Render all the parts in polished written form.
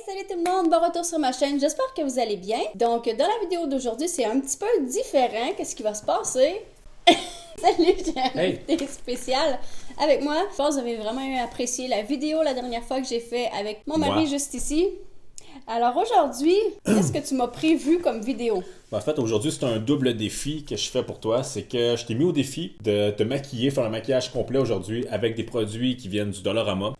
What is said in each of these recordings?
Salut tout le monde, bon retour sur ma chaîne, j'espère que vous allez bien. Donc dans la vidéo d'aujourd'hui, c'est un petit peu différent, qu'est-ce qui va se passer? Salut, j'ai un invité spécial avec moi. Je pense que vous avez vraiment apprécié la vidéo la dernière fois que j'ai fait avec mon mari juste ici. Alors aujourd'hui, qu'est-ce que tu m'as prévu comme vidéo? En fait, aujourd'hui, c'est un double défi que je fais pour toi. C'est que je t'ai mis au défi de te maquiller, faire un maquillage complet aujourd'hui avec des produits qui viennent du Dollarama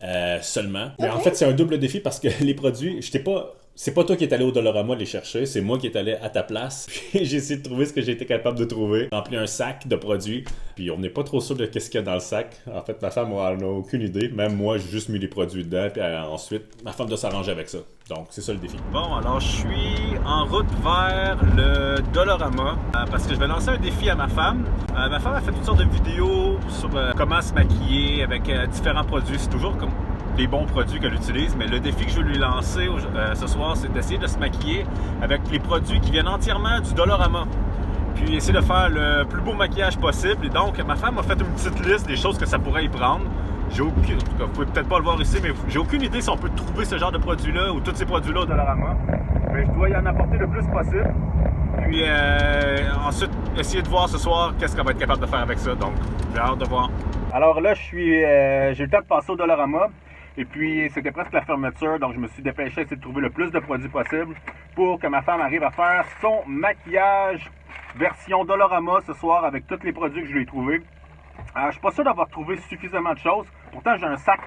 seulement. Mais en fait, c'est un double défi parce que les produits, c'est pas toi qui es allé au Dollarama les chercher, c'est moi qui est allé à ta place. Puis j'ai essayé de trouver ce que j'ai été capable de trouver. J'ai rempli un sac de produits. Puis on n'est pas trop sûr de qu'est-ce qu'il y a dans le sac. En fait, ma femme elle n'a aucune idée. Même moi, j'ai juste mis les produits dedans. Puis ensuite, ma femme doit s'arranger avec ça. Donc, c'est ça le défi. Bon, alors je suis en route vers le Dollarama parce que je vais lancer un défi à ma femme. Ma femme a fait toutes sortes de vidéos sur comment se maquiller avec différents produits. C'est toujours comme des bons produits qu'elle utilise, mais le défi que je veux lui lancer ce soir, c'est d'essayer de se maquiller avec les produits qui viennent entièrement du Dollarama. Puis essayer de faire le plus beau maquillage possible. Et donc, ma femme a fait une petite liste des choses que ça pourrait y prendre. J'ai aucune, en tout cas, vous pouvez peut-être pas le voir ici, mais j'ai aucune idée si on peut trouver ce genre de produits-là ou tous ces produits-là au Dollarama. Mais je dois y en apporter le plus possible. Puis ensuite, essayer de voir ce soir qu'est-ce qu'on va être capable de faire avec ça. Donc, j'ai hâte de voir. Alors là, j'ai le temps de passer au Dollarama. Et puis, c'était presque la fermeture, donc je me suis dépêché à essayer de trouver le plus de produits possible pour que ma femme arrive à faire son maquillage version Dollarama ce soir avec tous les produits que je lui ai trouvés. Je suis pas sûr d'avoir trouvé suffisamment de choses. Pourtant, j'ai un sac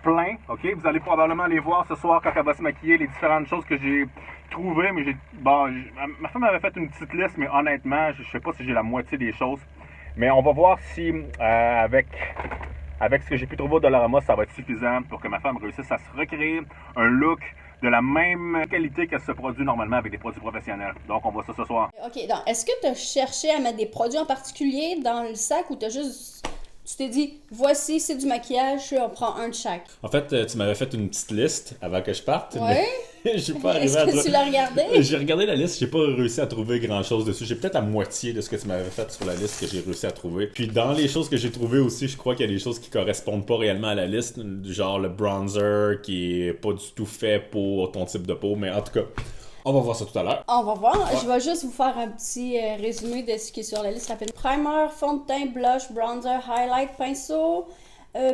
plein, ok? Vous allez probablement les voir ce soir quand elle va se maquiller, les différentes choses que j'ai trouvées. Mais ma femme avait fait une petite liste, mais honnêtement, je sais pas si j'ai la moitié des choses. Mais on va voir si, avec ce que j'ai pu trouver au Dollarama, ça va être suffisant pour que ma femme réussisse à se recréer un look de la même qualité qu'elle se produit normalement avec des produits professionnels. Donc, on voit ça ce soir. Ok, donc est-ce que tu as cherché à mettre des produits en particulier dans le sac ou tu t'es dit, voici, c'est du maquillage, on prend un de chaque? En fait, tu m'avais fait une petite liste avant que je parte. Ouais. Mais j'ai pas arrivé Est-ce que tu l'as regardé? J'ai regardé la liste, j'ai pas réussi à trouver grand-chose dessus. J'ai peut-être la moitié de ce que tu m'avais fait sur la liste que j'ai réussi à trouver. Puis dans les choses que j'ai trouvées aussi, je crois qu'il y a des choses qui correspondent pas réellement à la liste. Genre le bronzer qui est pas du tout fait pour ton type de peau. Mais en tout cas, on va voir ça tout à l'heure. On va voir. Ouais. Je vais juste vous faire un petit résumé de ce qui est sur la liste rapide. Primer, fond de teint, blush, bronzer, highlight, pinceau,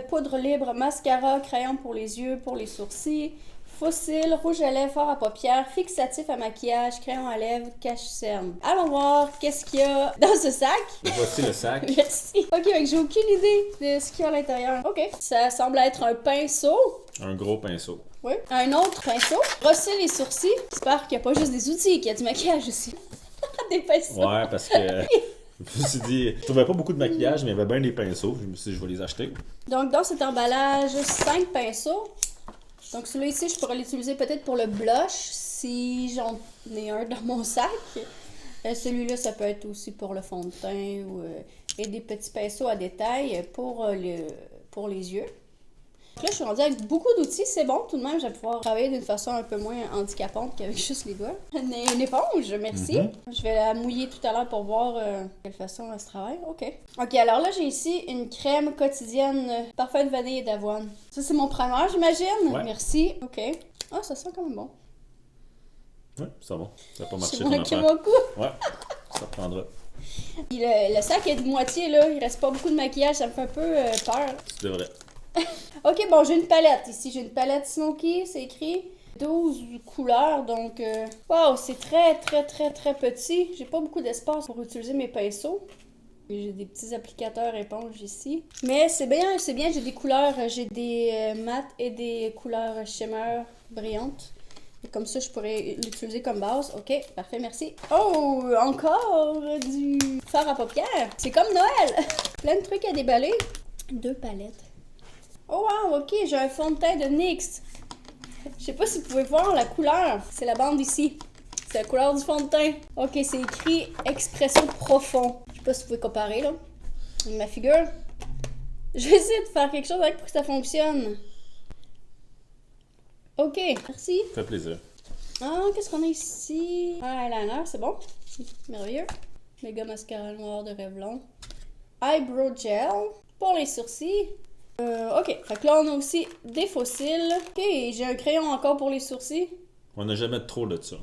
poudre libre, mascara, crayon pour les yeux, pour les sourcils, fossile, rouge à lèvres, fard à paupières, fixatif à maquillage, crayon à lèvres, cache-cerne. Allons voir qu'est-ce qu'il y a dans ce sac. Voici le sac. Merci. Ok, donc j'ai aucune idée de ce qu'il y a à l'intérieur. Ok. Ça semble être un pinceau. Un gros pinceau. Oui. Un autre pinceau. Brosser les sourcils. J'espère qu'il n'y a pas juste des outils, qu'il y a du maquillage aussi. Des pinceaux. Ouais, parce que je me suis dit, je trouvais pas beaucoup de maquillage, mais il y avait bien des pinceaux. Je me suis dit, je vais les acheter. Donc, dans cet emballage, 5 pinceaux. Donc, celui-là ici, je pourrais l'utiliser peut-être pour le blush, si j'en ai un dans mon sac. Celui-là, ça peut être aussi pour le fond de teint et des petits pinceaux à détail pour les yeux. Donc là, je suis rendue avec beaucoup d'outils, c'est bon. Tout de même, je vais pouvoir travailler d'une façon un peu moins handicapante qu'avec juste les doigts. Une éponge, merci. Je vais la mouiller tout à l'heure pour voir de quelle façon elle se travaille. OK. OK, alors là, j'ai ici une crème quotidienne parfum de vanille et d'avoine. Ça, c'est mon primer, j'imagine? Ouais. Merci. OK. Ah, ça sent quand même bon. Ouais, ça va. Ça va pas marcher C'est ton moins que affaire. mon coup. Ouais, ça prendra. Puis le sac est de moitié, là. Il reste pas beaucoup de maquillage, ça me fait un peu peur. Tu devrais. Ok, bon, j'ai une palette ici. J'ai une palette Smoky, c'est écrit 12 couleurs. Donc, wow, c'est très, très, très, très petit. J'ai pas beaucoup d'espace pour utiliser mes pinceaux. J'ai des petits applicateurs éponges ici. Mais c'est bien, j'ai des couleurs. J'ai des mat et des couleurs shimmer brillantes. Et comme ça, je pourrais l'utiliser comme base. Ok, parfait, merci. Oh, encore du fard à paupières. C'est comme Noël. Plein de trucs à déballer. 2 palettes. Oh wow, ok, j'ai un fond de teint de NYX. Je sais pas si vous pouvez voir la couleur. C'est la bande ici. C'est la couleur du fond de teint. Ok, c'est écrit Expresso Profond. Je sais pas si vous pouvez comparer là. Ma figure. Je vais essayer de faire quelque chose avec pour que ça fonctionne. Ok, merci. Ça fait plaisir. Ah, qu'est-ce qu'on a ici? Un eyeliner, c'est bon. Merveilleux. Méga mascara noir de Revlon. Eyebrow gel. Pour les sourcils. Ok, fait que là, on a aussi des fossiles. Ok, j'ai un crayon encore pour les sourcils. On n'a jamais trop de ça.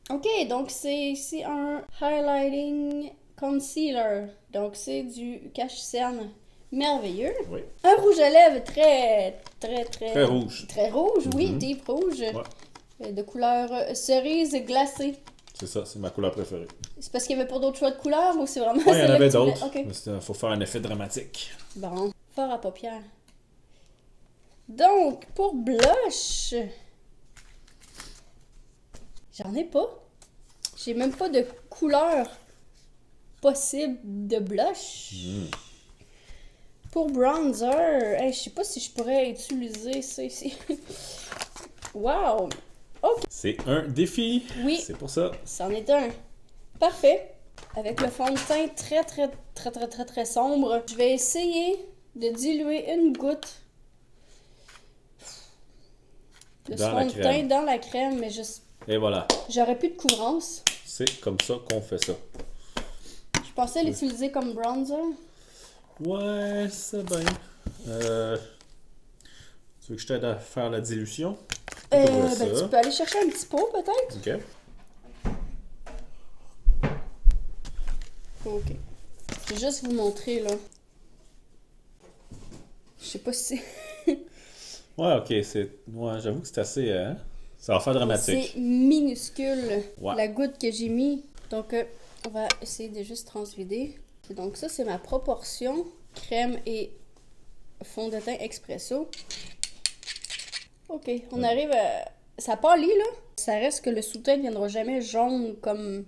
Ok, donc c'est ici un highlighting concealer. Donc c'est du cache-cerne merveilleux. Oui. Un rouge à lèvres Très rouge. Très rouge, oui, Mhm. deep rouge. Ouais. De couleur cerise glacée. C'est ça, c'est ma couleur préférée. C'est parce qu'il n'y avait pas d'autres choix de couleur ou c'est vraiment Ouais, il y en celle-là avait que tu voulais? d'autres. Ok. Mais il faut faire un effet dramatique. Bon, fort à paupières. Donc, pour blush, j'en ai pas. J'ai même pas de couleur possible de blush. Pour bronzer, hey, je sais pas si je pourrais utiliser ça ici. Wow! C'est un défi. Oui. C'est pour ça. C'en est un. Parfait. Avec le fond de teint très sombre, je vais essayer de diluer une goutte de ce Dans fond la de crème. teint dans la crème, mais Et voilà. j'aurais plus de couvrance. C'est comme ça qu'on fait ça. Je pensais l'utiliser comme bronzer. Ouais, c'est bien. Tu veux que je t'aide à faire la dilution? Ben, tu peux aller chercher un petit pot, peut-être? Ok. Ok. Je vais juste vous montrer, là. Je sais pas si Ouais, ok. Ouais, j'avoue que c'est assez. Ça va faire dramatique. c'est minuscule, Ouais. la goutte que j'ai mis. Donc, on va essayer de juste transvider. Donc, ça, c'est ma proportion crème et fond de teint expresso. Ok, on arrive à... Ça pâlit, là. Ça reste que le sous-teint ne viendra jamais jaune comme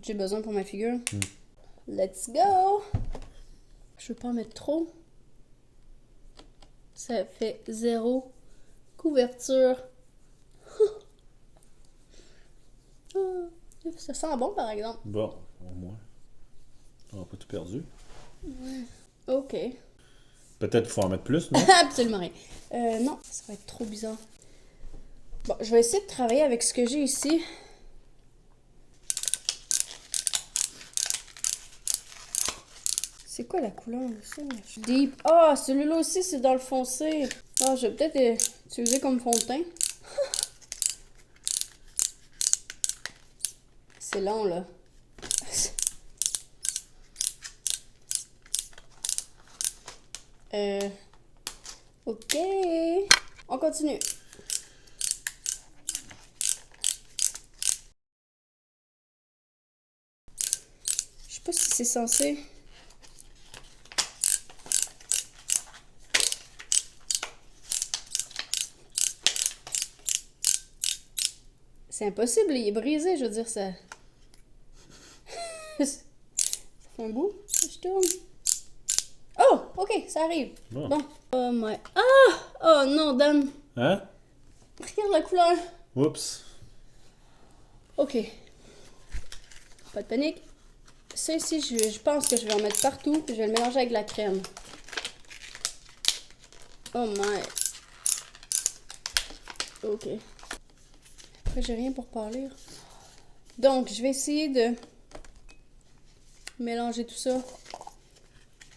j'ai besoin pour ma figure. Let's go! Je veux pas en mettre trop. Ça fait 0 couverture. Ça sent bon, par exemple. Bon, au moins. On n'a pas tout perdu. Ok. Peut-être qu'il faut en mettre plus, non? Absolument rien. Non, ça va être trop bizarre. Bon, je vais essayer de travailler avec ce que j'ai ici. C'est quoi la couleur aussi? Deep. Ah, celui-là aussi, c'est dans le foncé. Ah, je vais peut-être utiliser comme fond de teint. C'est long, là. Ok. On continue. Je sais pas si c'est censé... C'est impossible, il est brisé, je veux dire, ça... ça fait un bout, je tourne. Oh, ok, ça arrive. Bon. Oh my... Ah! Oh non, Dan. Hein? Regarde la couleur. Oups. Ok. Pas de panique. Ça ici, je pense que je vais en mettre partout. Je vais le mélanger avec de la crème. Oh my. Ok. Après, j'ai rien pour parler. Donc, je vais essayer de mélanger tout ça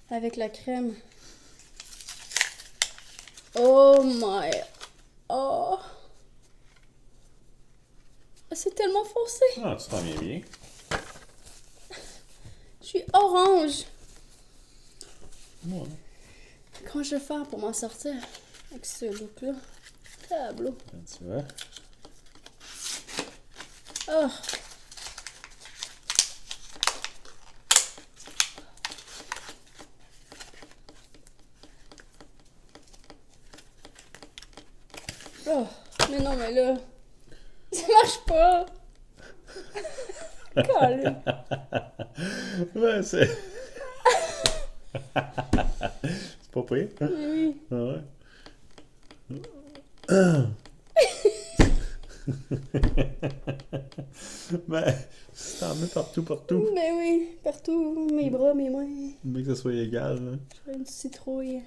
avec la crème. Oh my. Oh. C'est tellement foncé. Ah, tu t'en viens bien. Je suis orange. Ouais. Comment je vais faire pour m'en sortir avec ce look-là? Tableau. Tu vois? Oh. Oh. Mais non, mais là, ça marche pas. Colin. Ouais, c'est. C'est pas pire, hein? Oui. Ah ouais. Ben, si t'en mets partout, Mais oui, partout, mes bras, mes mains. mais que ça soit égal, hein. Je fais une citrouille.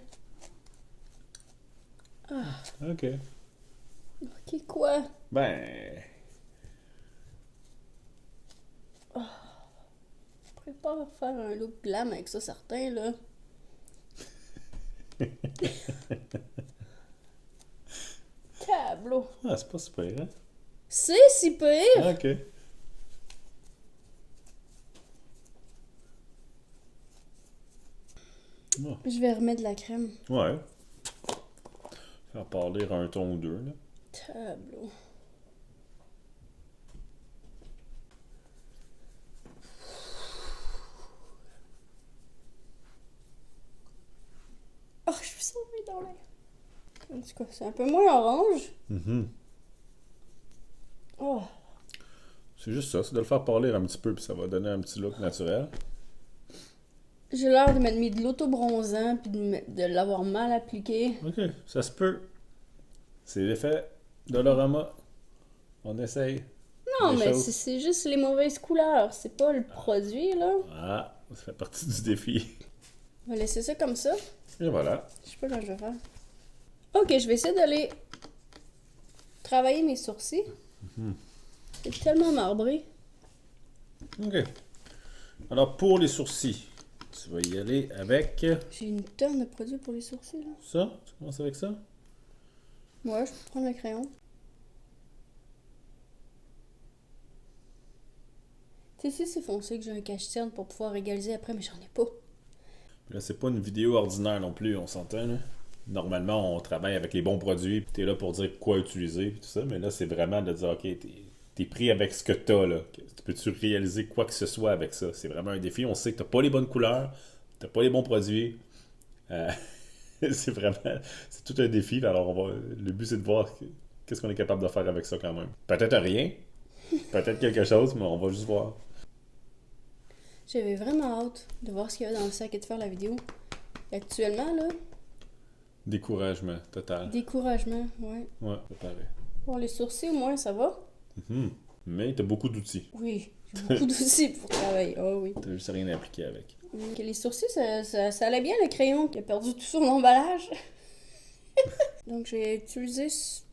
Ah, Ok. ok, quoi? Ben. Je pourrais pas faire un look glam avec ça, certain, là. Tableau. Ah, c'est pas super, hein? C'est si pire! Ah, ok. Bon. Je vais remettre de la crème. Ouais. Faire parler un ton ou deux, là. Tableau. Oh, je suis sauvée dans l'air. En tout cas, c'est un peu moins orange. Oh, C'est juste ça, c'est de le faire parler un petit peu, puis ça va donner un petit look naturel. j'ai l'air de m'être mis de l'auto-bronzant puis de l'avoir mal appliqué. Ok, ça se peut. C'est l'effet Dolorama. On essaye. Non, Des mais choses. c'est juste les mauvaises couleurs. C'est pas le produit, là. Ah, ça fait partie du défi. On va laisser ça comme ça. Et voilà. Je sais pas comment je vais faire. Ok, je vais essayer d'aller travailler mes sourcils. C'est tellement marbré. Ok. Alors, pour les sourcils, tu vas y aller avec J'ai une tonne de produits pour les sourcils, là. ça. Tu commences avec ça? Ouais, je peux prendre le crayon. Tu sais, c'est foncé que j'ai un cache-cerne pour pouvoir égaliser après, mais j'en ai pas. Là, c'est pas une vidéo ordinaire non plus, on s'entend, là. Normalement, on travaille avec les bons produits, puis t'es là pour dire quoi utiliser, puis tout ça, mais là, c'est vraiment de dire, ok, t'es pris avec ce que t'as, là. Peux-tu réaliser quoi que ce soit avec ça? C'est vraiment un défi. On sait que t'as pas les bonnes couleurs, t'as pas les bons produits. Euh, c'est vraiment, c'est tout un défi. Alors, le but, c'est de voir qu'est-ce qu'on est capable de faire avec ça quand même. Peut-être rien, peut-être quelque chose, mais on va juste voir. J'avais vraiment hâte de voir ce qu'il y avait dans le sac et de faire la vidéo. Et actuellement, là, Découragement total. découragement, ouais. Ouais, c'est pareil. Pour les sourcils, au moins, ça va. Mais t'as beaucoup d'outils. Oui, j'ai beaucoup d'outils pour travailler. Oh oui. T'as juste rien à appliquer avec. Que les sourcils, ça allait bien le crayon qui a perdu tout son emballage. Donc j'ai utilisé cette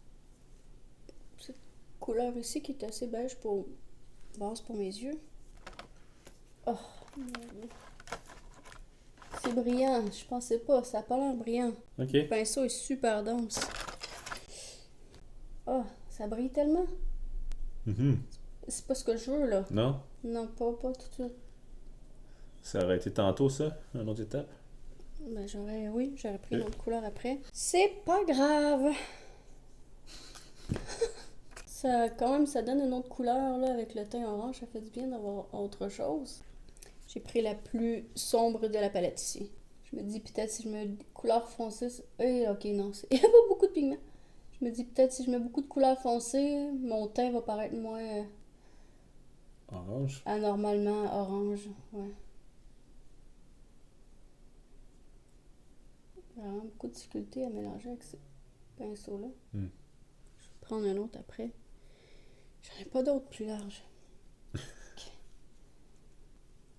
couleur ici qui est assez beige pour base pour mes yeux. Oh, mon Dieu. C'est brillant, je pensais pas, ça a pas l'air brillant. Ok. Le pinceau est super dense. Oh, ça brille tellement. C'est pas ce que je veux là. Non? Non, pas tout de suite. Ça aurait été tantôt, ça? Une autre étape? Ben j'aurais pris une autre couleur après. C'est pas grave. Ça, quand même, ça donne une autre couleur là avec le teint orange. Ça fait du bien d'avoir autre chose. J'ai pris la plus sombre de la palette ici. Je me dis peut-être si je mets couleur foncée... ok, non, il n'y a pas beaucoup de pigments. Je me dis peut-être si je mets beaucoup de couleur foncée, mon teint va paraître moins Orange? anormalement orange. Ouais. J'ai vraiment beaucoup de difficulté à mélanger avec ces pinceaux-là. Je vais prendre un autre après. J'en ai pas d'autres plus larges. Ok.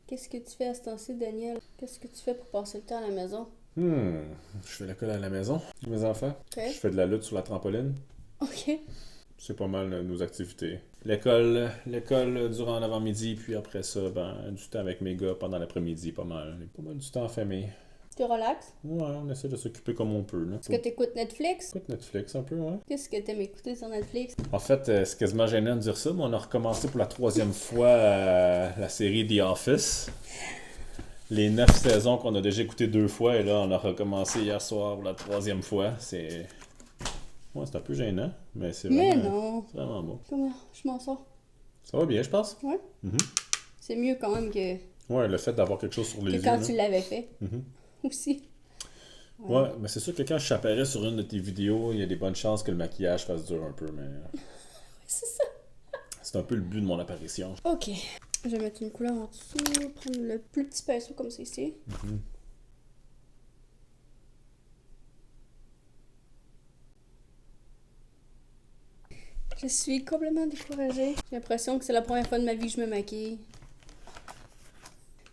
Qu'est-ce que tu fais à ce temps-ci, Daniel? Qu'est-ce que tu fais pour passer le temps à la maison? Je fais l'école à la maison, mes enfants. Ok. Je fais de la lutte sur la trampoline. Ok. C'est pas mal nos activités. L'école durant l'avant-midi, puis après ça, du temps avec mes gars pendant l'après-midi, pas mal. Pas mal du temps en famille. Tu relaxes? Ouais, on essaie de s'occuper comme on peut, là. Est-ce que tu écoutes Netflix? Écoute Netflix un peu, ouais. Qu'est-ce que t'aimes écouter sur Netflix? En fait, c'est quasiment gênant de dire ça, mais on a recommencé pour la 3e fois la série The Office. Les 9 saisons qu'on a déjà écoutées 2 fois, et là, on a recommencé hier soir pour la 3e fois. C'est un peu gênant, mais c'est Mais vraiment, non! c'est vraiment bon. Comment je m'en sors? Ça va bien, je pense. Ouais? C'est mieux quand même que Ouais, le fait d'avoir quelque chose sur les yeux. quand là. tu l'avais fait. Aussi. Ouais, mais c'est sûr que quand j'apparais sur une de tes vidéos, il y a des bonnes chances que le maquillage fasse dur un peu, mais C'est ça. c'est un peu le but de mon apparition. Ok. Je vais mettre une couleur en dessous, prendre le plus petit pinceau comme ça ici. Je suis complètement découragée. J'ai l'impression que c'est la première fois de ma vie que je me maquille.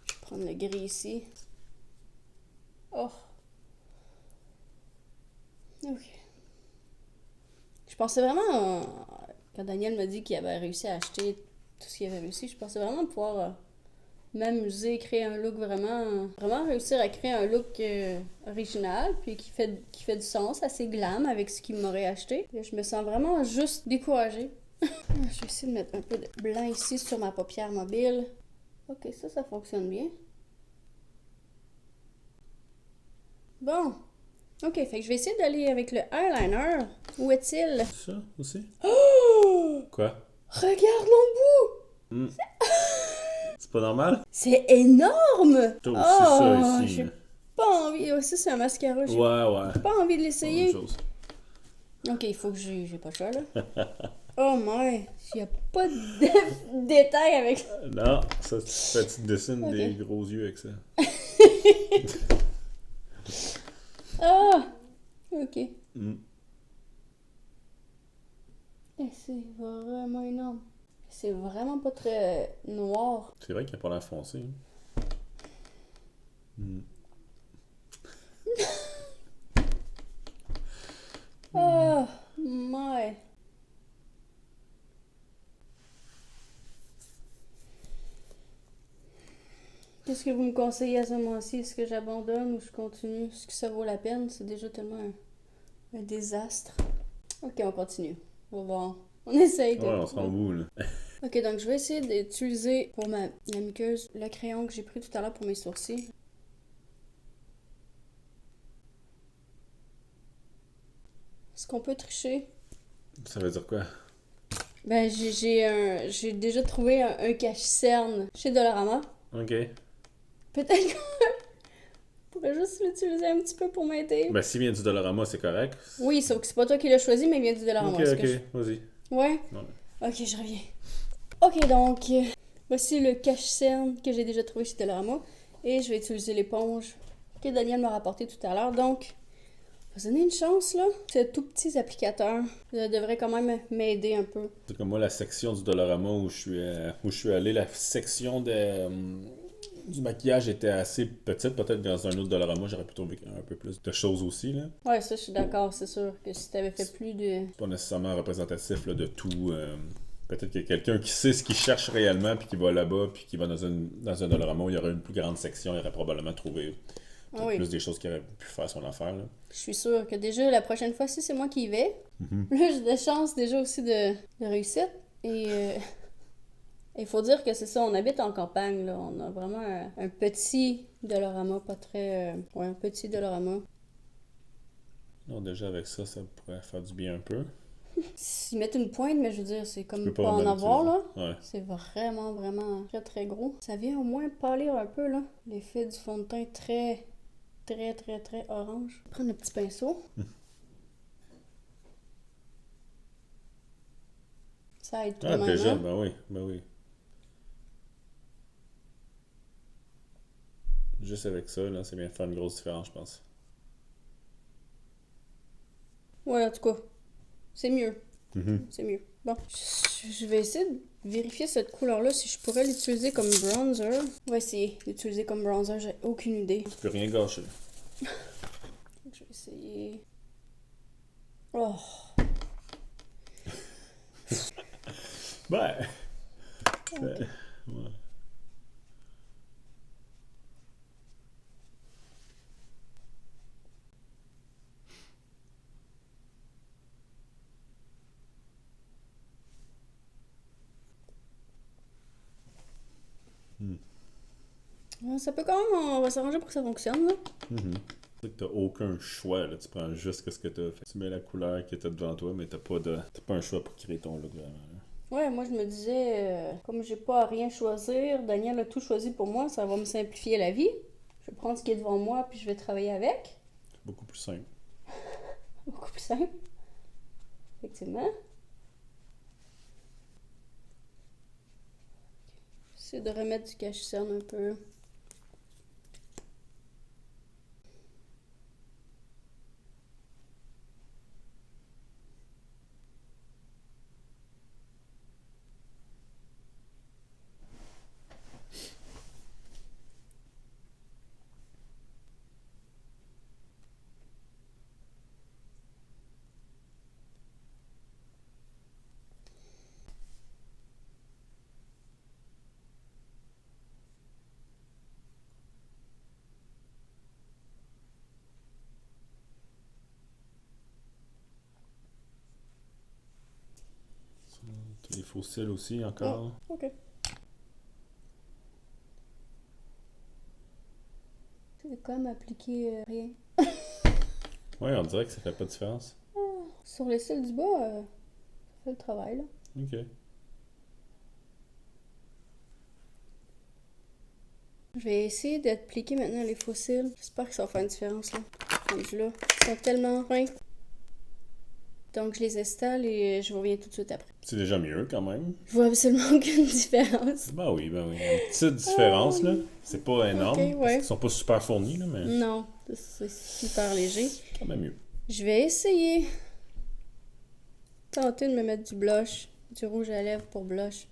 Je vais prendre le gris ici. Oh. Ok. Je pensais vraiment, quand Daniel m'a dit qu'il avait réussi à acheter tout ce qu'il avait réussi, je pensais vraiment pouvoir m'amuser, créer un look vraiment réussir à créer un look original, puis qui fait du sens, assez glam avec ce qu'il m'aurait acheté. Et je me sens vraiment juste découragée. Je vais essayer de mettre un peu de blanc ici sur ma paupière mobile. Ok, ça fonctionne bien. Bon. Ok, fait que je vais essayer d'aller avec le eyeliner. Où est-il? Ça aussi? Oh! Quoi? Regarde l'embout! C'est pas normal? C'est énorme! T'as aussi ça Oh, ici. j'ai Là. pas envie. Oh, ça, c'est un mascara. J'ai Ouais. pas envie de Pas la même l'essayer. chose. Ok, il faut que j'ai pas le choix, là. Oh my! Il y a pas de détails avec. Non, ça, tu dessines Ok. des gros yeux avec ça. Ah! Ok. Mm. Et c'est vraiment énorme. C'est vraiment pas très noir. C'est vrai qu'il a pas l'air foncé. Hein. Mm. Oh my! Qu'est-ce que vous me conseillez à ce moment-ci? Est-ce que j'abandonne ou je continue? Est-ce que ça vaut la peine? C'est déjà tellement un désastre. Ok, on continue. On va voir. On essaye de... Ouais, on se rend où, là? Ok, donc je vais essayer d'utiliser pour ma muqueuse le crayon que j'ai pris tout à l'heure pour mes sourcils. Est-ce qu'on peut tricher? Ça veut dire quoi? Ben, j'ai déjà trouvé un cache-cerne chez Dollarama. Ok. Peut-être qu'on pourrait juste l'utiliser un petit peu pour m'aider. Ben, s'il vient du Dollarama, c'est correct. Oui, sauf que c'est pas toi qui l'as choisi, mais il vient du Dollarama. Ok, Est-ce ok, que vas-y. Ouais? Ok, je reviens. Ok, donc, voici le cache-cerne que j'ai déjà trouvé chez Dollarama. Et je vais utiliser l'éponge que Daniel m'a rapporté tout à l'heure. Donc, vous donner une chance, là. Ce tout petit applicateur devrait quand même m'aider un peu. C'est comme moi, la section du Dollarama où je suis allé, la section du maquillage était assez petite. Peut-être dans un autre Dollarama, j'aurais pu trouver un peu plus de choses aussi, là. Ouais, ça, je suis d'accord. C'est sûr que si t'avais fait plus de... C'est pas nécessairement représentatif là, de tout. Peut-être qu'il y a quelqu'un qui sait ce qu'il cherche réellement, puis qui va là-bas, puis qui va dans un Dollarama où il y aurait une plus grande section, il aurait probablement trouvé Ah oui. plus des choses qu'il aurait pu faire son affaire. Là. Je suis sûre que déjà, la prochaine fois, si c'est moi qui y vais, Mhm. là, j'ai des chances déjà aussi de réussite. Et il faut dire que c'est ça, on habite en campagne, là. On a vraiment un petit Dollarama, pas très... ouais, un petit Dollarama. Non, déjà avec ça, ça pourrait faire du bien un peu. S'ils mettent une pointe, mais je veux dire, c'est Tu comme peux pas pas en vraiment avoir, là. l'utiliser. Ouais. C'est vraiment très très gros. Ça vient au moins pâlir un peu, là. L'effet du fond de teint très orange. Je vais prendre le petit pinceau. Ça aide tout de Ah, même, déjà, hein? ben oui. Juste avec ça, là, c'est bien de faire une grosse différence, je pense. Ouais, en tout cas, c'est mieux. Mhm. C'est mieux. Bon, je vais essayer de vérifier cette couleur-là si je pourrais l'utiliser comme bronzer. On va essayer d'utiliser comme bronzer, j'ai aucune idée. Tu peux rien gâcher. Je vais essayer. Oh, Ben, ok. ouais. Ouais, ça peut quand même, on va s'arranger pour que ça fonctionne, là. Mhm. C'est que t'as aucun choix, là. Tu prends juste ce que t'as fait. Tu mets la couleur qui était devant toi, mais t'as pas un choix pour créer ton look vraiment. Là. Ouais, moi je me disais, comme j'ai pas à rien choisir, Daniel a tout choisi pour moi, ça va me simplifier la vie. Je vais prendre ce qui est devant moi puis je vais travailler avec. C'est beaucoup plus simple. Beaucoup plus simple. Effectivement. J'essaie de remettre du cache-cerne un peu. Les fossiles aussi, encore. Oh, ok. C'est comme appliquer rien. Ouais, on dirait que ça fait pas de différence. Sur les cils du bas, ça fait le travail, là. Ok. Je vais essayer d'appliquer maintenant les fossiles. J'espère que ça va faire une différence, là. Rendus là. Ils sont tellement fins. Donc, je les installe et je reviens tout de suite après. C'est déjà mieux, quand même. Je vois absolument aucune différence. Ben oui. Une petite différence, là. C'est pas énorme. Ok, ouais. Parce qu'ils sont pas super fournis, là, mais Non, c'est super léger. quand même mieux. Je vais essayer. Tenter de me mettre du blush. Du rouge à lèvres pour blush.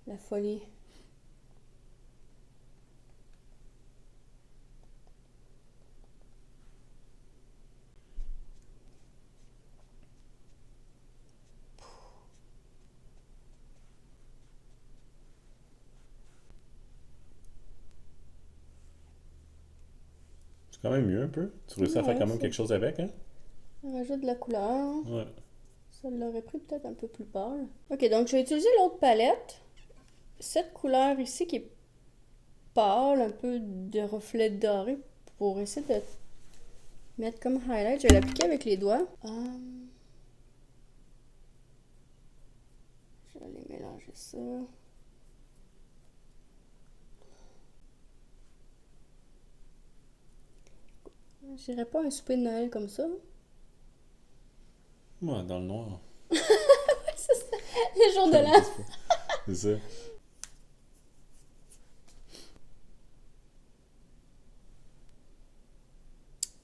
La folie. C'est quand même mieux, un peu. Tu réussis à faire Ouais, quand même c'est- quelque chose avec, hein? On rajoute de la couleur. Ouais. Ça l'aurait pris peut-être un peu plus pâle. Ok, donc je vais utiliser l'autre palette. Cette couleur ici qui est pâle, un peu de reflet doré, pour essayer de mettre comme highlight. Je vais l'appliquer avec les doigts. Je vais aller mélanger ça. J'irais pas un souper de Noël comme ça. Ouais, dans le noir. Le jour de l'an. C'est ça.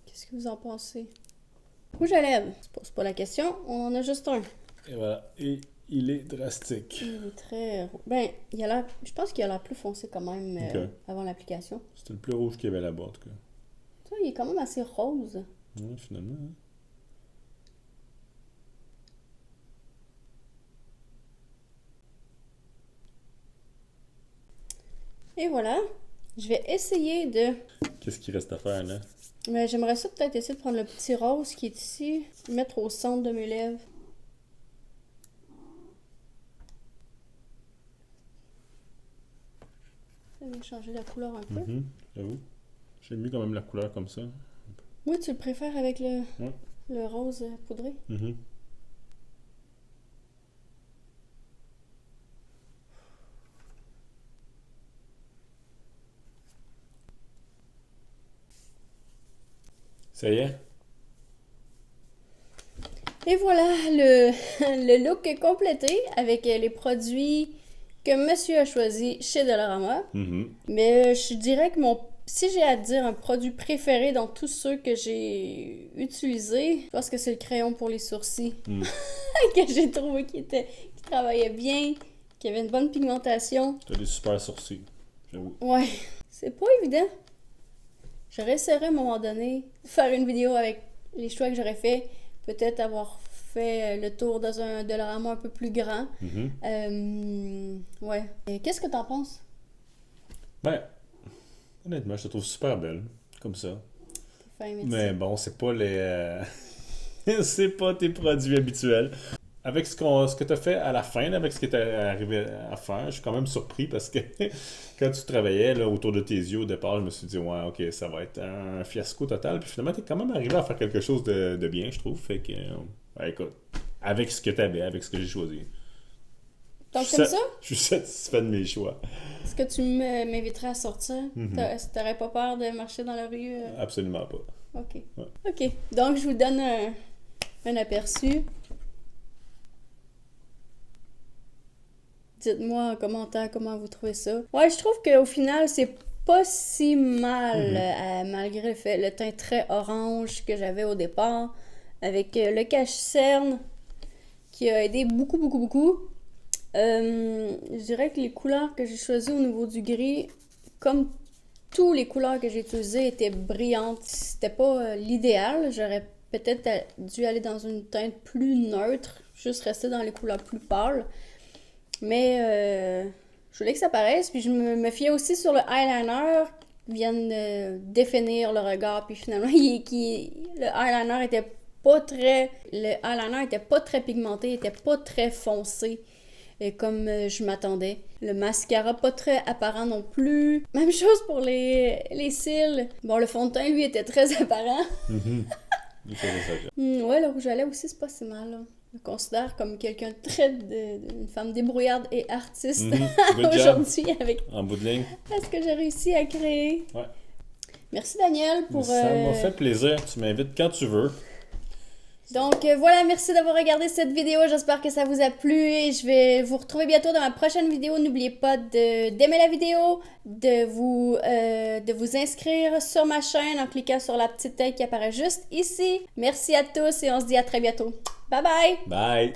Qu'est-ce que vous en pensez? Rouge à lèvres. C'est pas la question, on en a juste un. Et voilà. Et il est drastique. Il est très... Ben, il a l'air... Je pense qu'il a l'air plus foncé quand même Ok. avant l'application. C'était le plus rouge qu'il y avait là-bas, en tout cas. Ça, il est quand même assez rose. Ouais, finalement. Hein. Et voilà. Je vais essayer de... Qu'est-ce qu'il reste à faire, là? Mais j'aimerais ça peut-être essayer de prendre le petit rose qui est ici, le mettre au centre de mes lèvres. Ça vient changer la couleur un peu. J'avoue. J'aime mieux quand même la couleur comme ça. Oui, tu le préfères avec le Ouais. rose poudré? Ça y est? Et voilà, le, le look est complété avec les produits que monsieur a choisi chez Dollarama. Mais je dirais que si j'ai à dire un produit préféré dans tous ceux que j'ai utilisés, je pense que c'est le crayon pour les sourcils. Que j'ai trouvé qui travaillait bien, qui avait une bonne pigmentation. T'as des super sourcils, j'avoue. Ouais, c'est pas évident. J'aurais essayé à un moment donné de faire une vidéo avec les choix que j'aurais fait. Peut-être avoir fait le tour dans un Dollarama un peu plus grand. Ouais. Et qu'est-ce que t'en penses? Ben, honnêtement, je te trouve super belle, comme ça. T'es fin, merci. Mais bon, c'est pas les... c'est pas tes produits habituels. Avec ce que tu as fait à la fin, là, avec ce que tu es arrivé à faire, je suis quand même surpris parce que quand tu travaillais là, autour de tes yeux au départ, je me suis dit, ouais, ok, ça va être un fiasco total. Puis finalement, tu es quand même arrivé à faire quelque chose de bien, je trouve. Fait que, ouais, écoute, avec ce que tu avais, avec ce que j'ai choisi. Donc, comme ça? Je suis satisfait de mes choix. Est-ce que tu m'inviterais à sortir? T'aurais pas peur de marcher dans la rue? Absolument pas. Ok. Ouais. Ok. Donc, je vous donne un aperçu. Dites-moi en commentaire comment vous trouvez ça. Ouais, je trouve qu'au final, c'est pas si mal, malgré le teint très orange que j'avais au départ, avec le cache-cerne qui a aidé beaucoup, beaucoup, beaucoup. Je dirais que les couleurs que j'ai choisies au niveau du gris, comme toutes les couleurs que j'ai utilisées, étaient brillantes. C'était pas l'idéal. J'aurais peut-être dû aller dans une teinte plus neutre, juste rester dans les couleurs plus pâles. Mais je voulais que ça paraisse, puis je me fiais aussi sur le eyeliner qui vienne définir le regard, puis finalement, le eyeliner était pas très... Le eyeliner était pas très pigmenté, il était pas très foncé. Comme je m'attendais. Le mascara pas très apparent non plus. Même chose pour les cils. Bon, le fond de teint, lui, était très apparent. Il faisait ça. Ouais, le rouge à lèvres aussi, c'est pas si mal. Là. Je me considère comme quelqu'un de très... une femme débrouillarde et artiste aujourd'hui avec... En bout de ligne. Ce que j'ai réussi à créer. Ouais. Merci Daniel pour... Ça m'a fait plaisir. Tu m'invites quand tu veux. Donc voilà, merci d'avoir regardé cette vidéo. J'espère que ça vous a plu et je vais vous retrouver bientôt dans ma prochaine vidéo. N'oubliez pas d'aimer la vidéo, de vous inscrire sur ma chaîne en cliquant sur la petite tête qui apparaît juste ici. Merci à tous et on se dit à très bientôt. Bye bye! Bye!